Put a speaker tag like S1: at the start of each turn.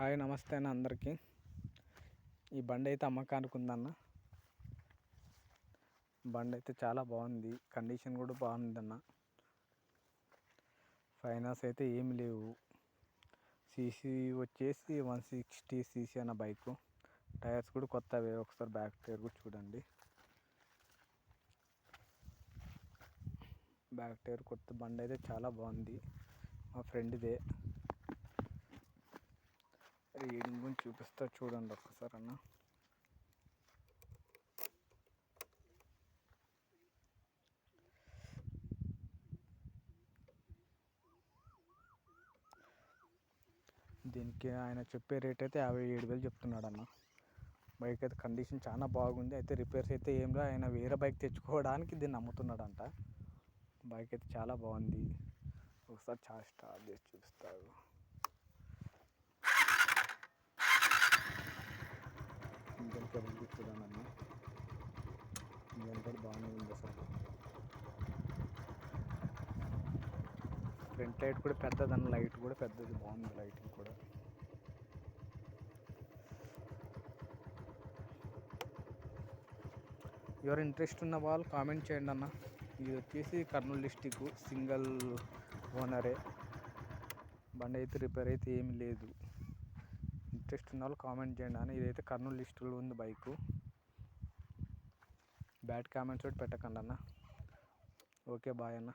S1: Hi నమస్తే అన్న అందరికీ. ఈ బండి అయితే అమ్మకానికి ఉందన్న. బండి అయితే చాలా బాగుంది, కండిషన్ కూడా బాగుందన్న. ఫైనాన్స్ అయితే ఏమి లేవు. సీసీ వచ్చేసి 160 cc అన్న బైకు. టైర్స్ కూడా కొత్తవే, ఒకసారి బ్యాక్ టైర్ కూడా చూడండి. బ్యాక్ టైర్ కొత్త. బండి అయితే చాలా బాగుంది, మా ఫ్రెండ్దే. రీడింగ్ గురించి చూపిస్తా చూడండి ఒక్కసారి అన్న. దీనికి ఆయన చెప్పే రేట్ అయితే 57,000 చెప్తున్నాడు అన్న. బైక్ అయితే కండిషన్ చాలా బాగుంది. అయితే రిపేర్స్ అయితే ఏం రా, ఆయన వేరే బైక్ తెచ్చుకోవడానికి దీన్ని అమ్ముతున్నాడంట. బైక్ అయితే చాలా బాగుంది. ఒకసారి చాలా స్టార్ట్ చేసి చూపిస్తాడు. ఇంజన్ కెబుల్ చూడండి అన్న. ఇంజన్ కూడా బాగానే ఉంది అసలు. ఫ్రంట్ లైట్ కూడా పెద్దదన్న, లైట్ కూడా పెద్దది, బాగుంది లైటింగ్ కూడా. ఎవరు ఇంట్రెస్ట్ ఉన్న వాళ్ళు కామెంట్ చేయండి అన్న. ఇది వచ్చేసి కర్నూలు డిస్టిక్, సింగిల్ ఓనరే. బండి అయితే రిపేర్ అయితే ఏమి లేదు. ఇంట్రెస్ట్ ఉన్న వాళ్ళు కామెంట్ చేయండి అన్న. ఇదైతే కర్నూలు డిస్టిక్లో ఉంది బైకు. బ్యాడ్ కామెంట్స్ కూడా పెట్టకండి అన్న. ఓకే బాయ్ అన్న.